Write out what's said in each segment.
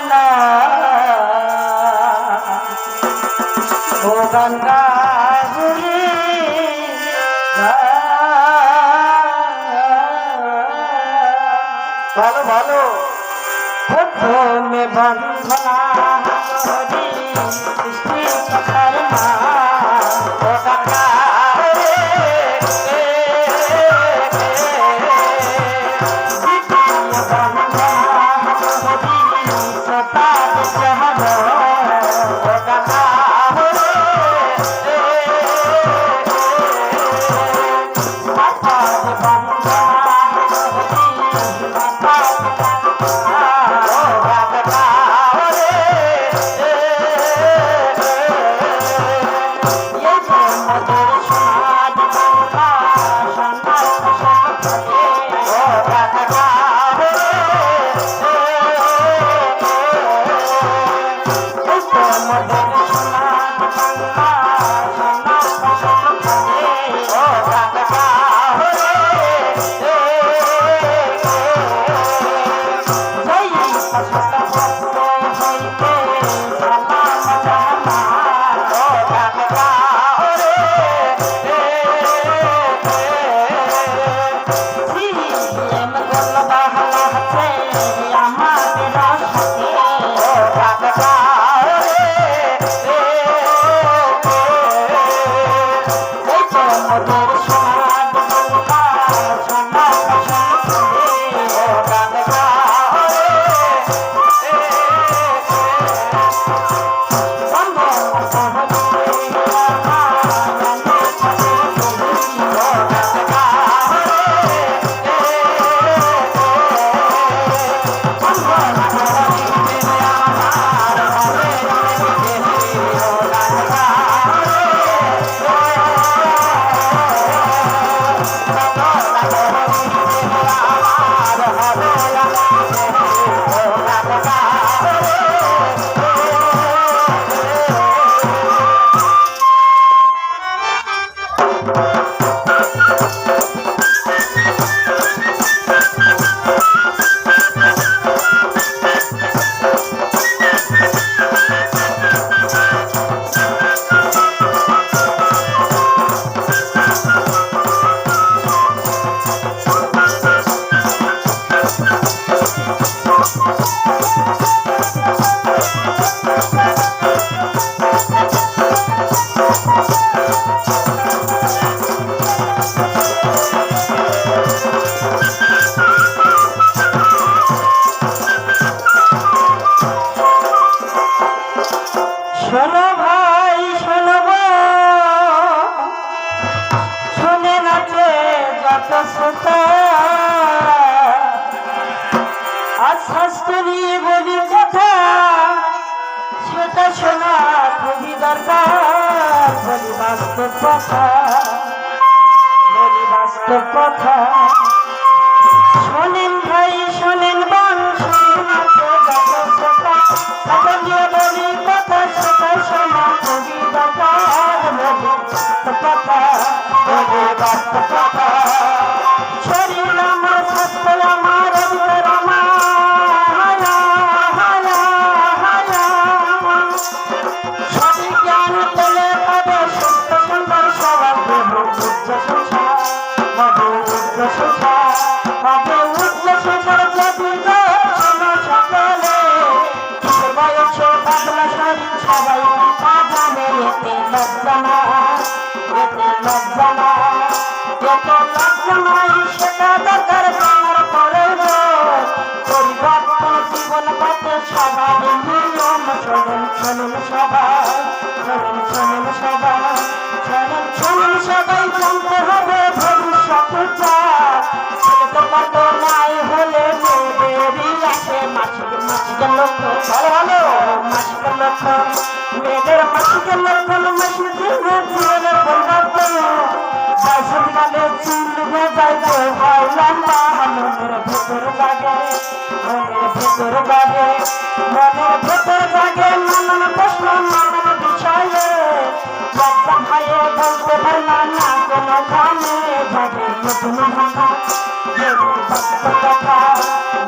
না ও গঙ্গা গুরি ভালো ভালো প্রথমে বন্ধনা করি সৃষ্টি কথার মা ও গঙ্গা শোনো ভাই শোনো শুনে নাচে যত শ্রোতা আজ শাস্ত্রী বলি কথা সেটা শোনা খুবই দরকার বলি বাস্তব কথা শোনেন ভাই শোনেন বান শুনে নাচে যত শ্রোতা বলি কথা সেটা শোনা খুবই দরকার বলি বাস্তব কথা শরীর আমার স্বাস্থ্য আমার অন্তর আমার সঠিক জ্ঞান পেলে পাবে সুস্থ সুন্দর সবার দেহ উচ্চ সংসার হবে উচ্চ সংসার হবে উচ্চ সংসার যদি সকলে কিশোর বয়সে পাতলা শরীর সবাই জানে এতে লজ্জা নাই সেটা দরকার জানার পরে পরিবর্তন জীবন পথে সবার নিয়ম শোনেন সবাই জানতে হবে ভবিষ্যৎটা ছেলেদের মতো নাই হলে মেয়েদেরই আসে মাসিকের লক্ষ্য ভালো মাসিকের লক্ষ্য মেয়েদের মাসিকের লক্ষণ মাসির জীবনের পরিবর্তন গালে চুল যাইতে হয় লম্বা মনের ভেতর জাগে নানান প্রশ্ন নানান বিষয়ে লজ্জা ভাইয়ে বলতে পারে না কোনো কানে জাগে নতুন ভাষা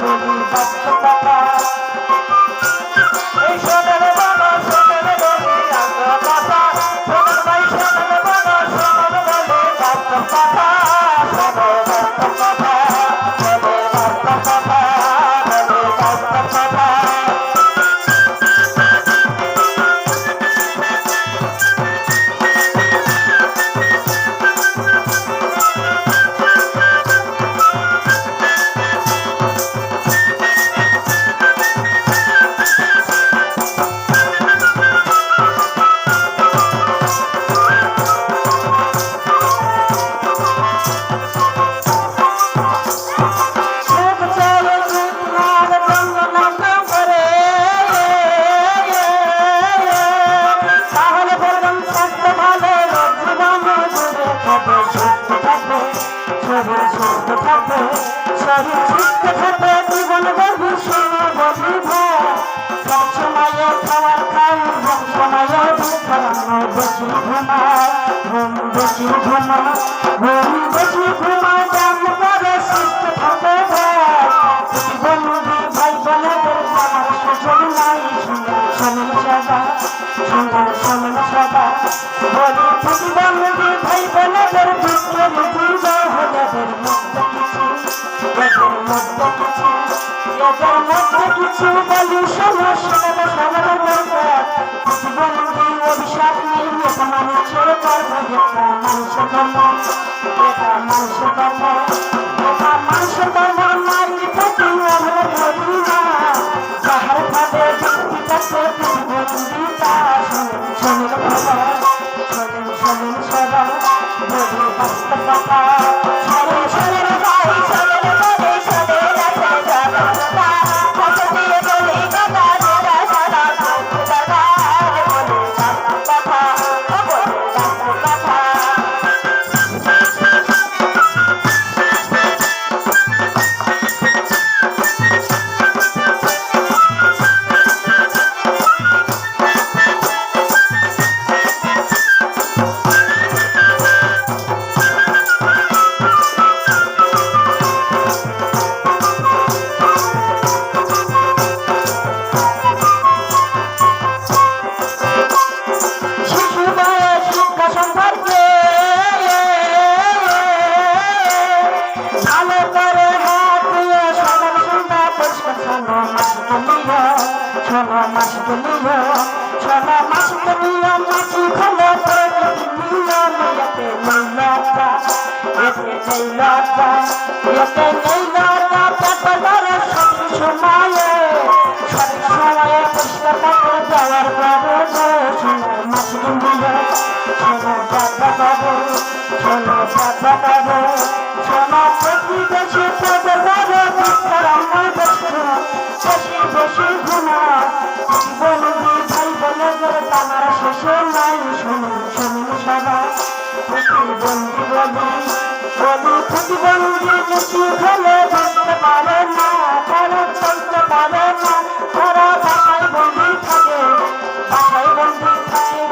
বলি বাস্তব কথা খাতে জীবন গভীর সময় বলি ভাই সব সময় খাবার খাই সব সময় বেশি ঘুমায় ঘুম বেশি ঘুমায় ঘুম বেশি ঘুমায় জান করে সুস্থ থাকে বন্ধু ভাই বোনেদের আমার সুযোগ নাই শোনেন সদা শোনেন সদা বলি প্রতিবন্ধী ভাই বোনেদের দুঃখের জীবন এদের মধ্যে কিছু বলি সমস্যা সবার দরকার প্রতিবন্ধী অভিশাপ নেই এটা মানুষের কর্ম এটা মানুষের কর্ম এটা মানুষের কর্ম এটা মানুষের কর্ম নারীর প্রতি অভাব করি না যাহার ভাবে যুক্তি কাছে প্রতিবন্ধী তা শোনেন সদা শোনেন সদা বলি বাস্তব কথা শোনেন শোনেন ভাই শোনেন বলে শোনেন প্রতিবন্ধী কিছু ফেলে বুঝতে পারে না তারা চলতে পারে না তারা বাসায় বন্দি থাকে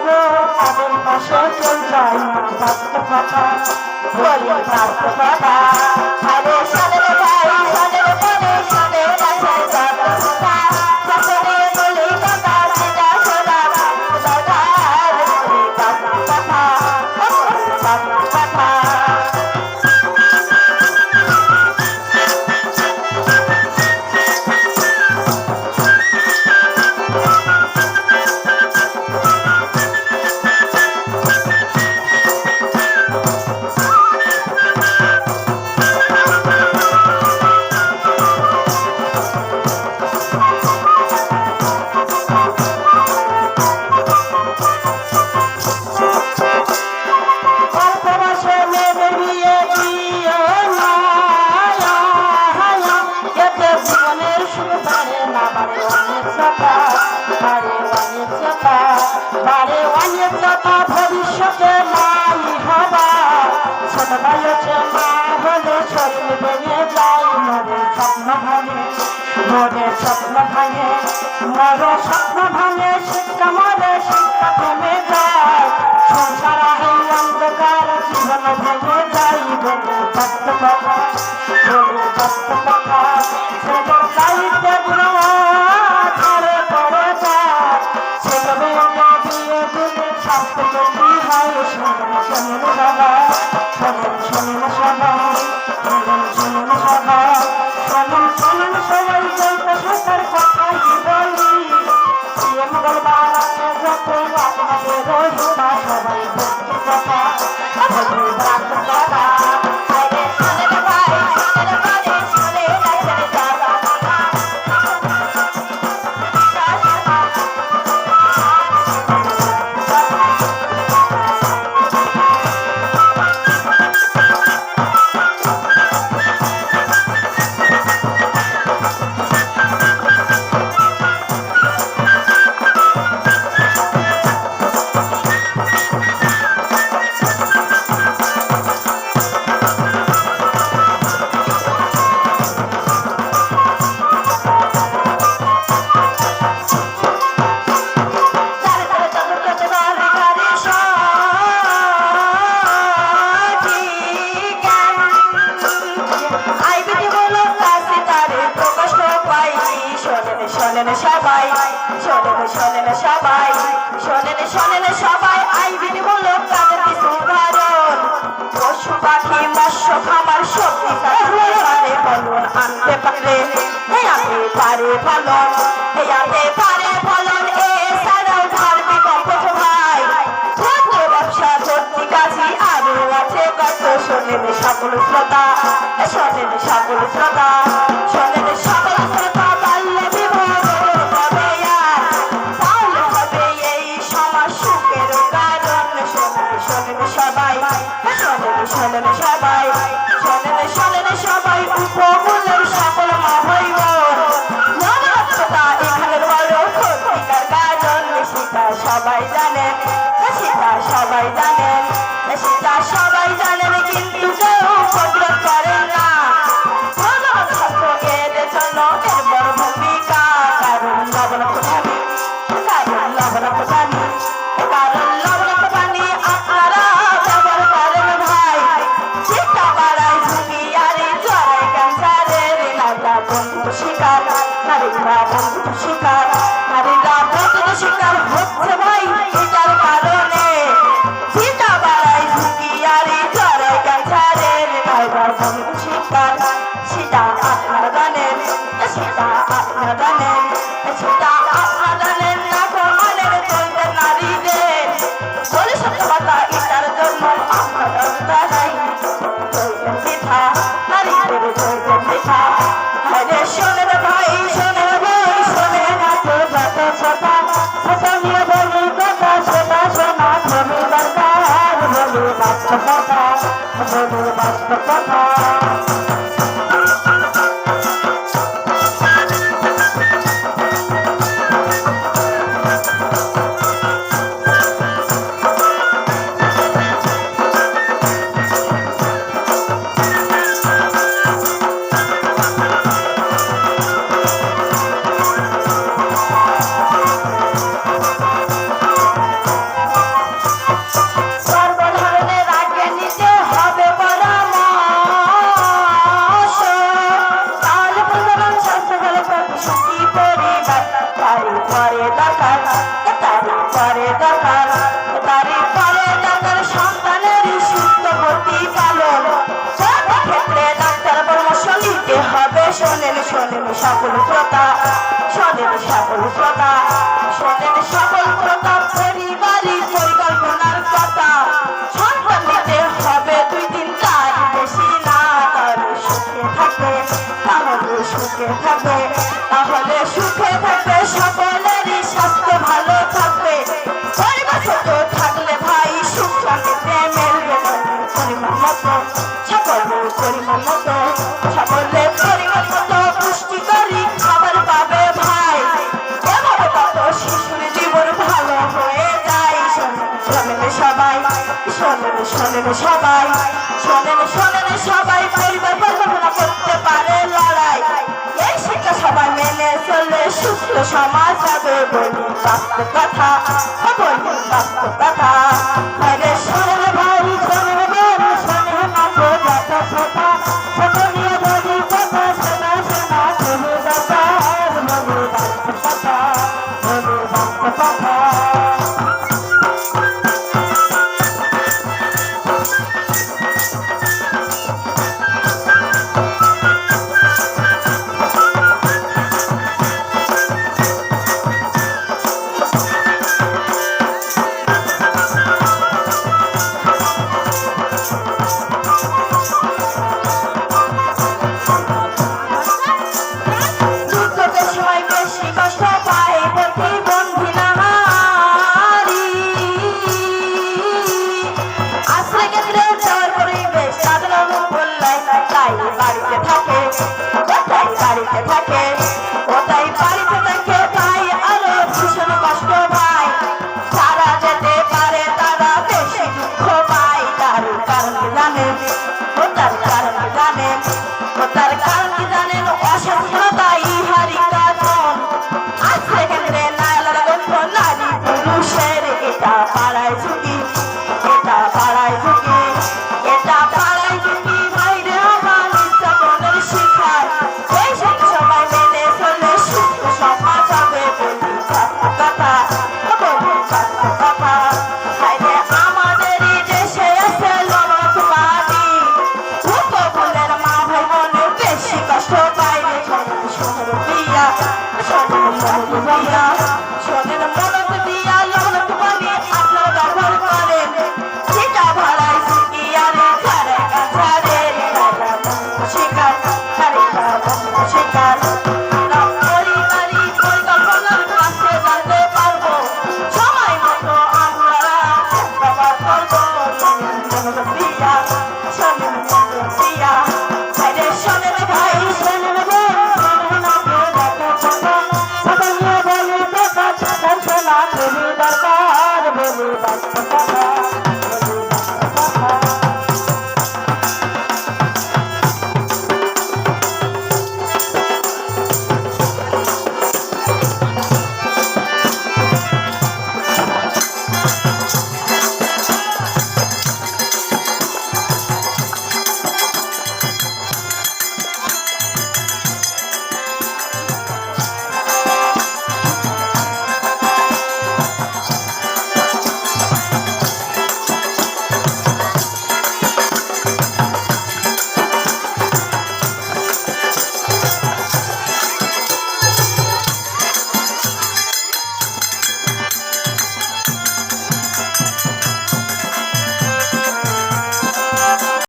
গো তাদের পাশে কেউ যায় না বাস্তব কথা বলি বাস্তব কথা আরে সাদের ভাই সাদের বলে সাদের রাখার কথা সকলে বলি কথা সেটা শোনা কথা বলি বাস্তব কথা বাস্তব কথা ভবিষ্যতে নাই হবা ছোট বয়সে মা হলে স্বপ্ন ভেঙে যায় মরে স্বপ্ন ভাঙে মরে স্বপ্ন ভাঙে শিক্ষা মরে শিক্ষা থেমে যায় সংসার এই অন্ধকার জীবন ভেঙে যায় বলে বাস্তব কথা বলে বাস্তব কথা সেটা চাইতে ঘরে পড়ে যায় ছেলে মেয়েকে দিয়ে দিলে স্বাস্থ্য কি হয় শোনেন সদা শোনেন সদা শোনেন সদা শোনেন সবাই চলতে সরকার কথাই বলি মঙ্গলবার আছে যত আপনাদের রহিমা সবাই বলতে কথা বলি বাস্তব কথা সবাই, শোনেন শোনেন সবাই, শোনেন শোনেন সবাই, আইনমূলক কাজের কিছু উদাহরণ। পশু পাখি মৎস্য খামার সবজি পারে ফলন আনতে পারে, আনতে পারে ফলন, আনতে পারে ফলন। এছাড়াও ধার্মিক অপচ ভাই, ব্যবসা ভর্তি কাজী আরো আছে কত। শোনেন সকল শ্রোতা, শোনেন সকল শ্রোতা, শোনেন সকল শ্রোতা, বাল্য বিবাহ হবে আর তাহলে হবে এই সমাজ সুখের কারণ। শোনেন শোনেন সবাই, শোনেন শোনেন সবাই, শোনেন শোনেন সবাই, উপমূল্যের সকল মা ভাই বোন, নবরত্নতা এখানে বড় ক্ষতিকার কারণ। সেটা সবাই জানেন, সেটা সবাই জানেন, সেটা সবাই জানেন, কিন্তু কেউ প্রতিরোধ করেন না। এর জন্য এর বড় ভূমিকা, কারণ লবণাক্ত পানি, কারণ লবণাক্ত পানি, কারণ লবণাক্ত পানি আপনারা ব্যবহার করেন ভাই। সেটা বাড়ায় ঝুঁকি আর জড়ায় ক্যান্সারের। নারীরা বন্ধুর শিকার, নারীরা বন্ধুর শিকার, নারীরা বন্ধুর শিকার হচ্ছে ভাই এটার কারণে। সেটা বাড়ায় ঝুঁকি আর জড়ায় ক্যান্সারের। নারীরা বন্ধুর শিকার, সেটা আপনারা জানেন, সেটা আপনারা জানেন, সেটা আপনারা জানেন। না প্রমাণের চলবে নারীদের বলে সত্য কথা, এটার জন্য আপনারা দাঁড়াই চলবেন পিঠা, নারীদের চলবেন পিঠা। আরে শোনেন ভাই, শোনেন ভাই, শোনেন এত যত কথা, কথা নিয়ে বলি কথা, শোনা শোনা বলি দরকার, বলি বাস্তব কথা, বলি বাস্তব কথা। সর্বধরনের আগে নিতে হবে পরামর্শ, তাহলে প্রজনন স্বাস্থ্য ভালো থাকবে, সুখী পরিবার। তারই পরে দরকার, তারই পরে দরকার, তারই পরে দরকার সন্তানের সুস্থ প্রতিপালন। সর্বক্ষেত্রে ডাক্তার পরামর্শ নিতে হবে। শোনেন শোনেন সকল শ্রোতা, শোনেন সকল শ্রোতা, শোনেন সকল শ্রোতা, পরিবারিক পরিকল্পনার কথা। সন্তান নিতে হবে 2 দিন তার বেশি না, তাহলে সুখে থাকবে, তাহলে সুখে থাকবে, তাহলে সুখে থাকবে, সকলেরই স্বাস্থ্য ভালো থাকবে। পরিবার ছোট থাকলে ভাই সুখ শান্তিতে মেলবে পরিমাণ মতো, সকলের পরিমাণ মতো, সকলের পরিমাণ মতো পুষ্টিকরী খাবার পাবে ভাই। এভাবে কত শিশুর জীবন ভালো হয়ে যায়। শোনেন সবাই, শোনেন শোনেন সবাই, শোনেন শোনেন সবাই, পরিবার পরিকল্পনা করতে পারে লড়াই। এই শিক্ষা সবাই মেনে চললে সুস্থ সমাজ হবে বলি বাস্তব কথা।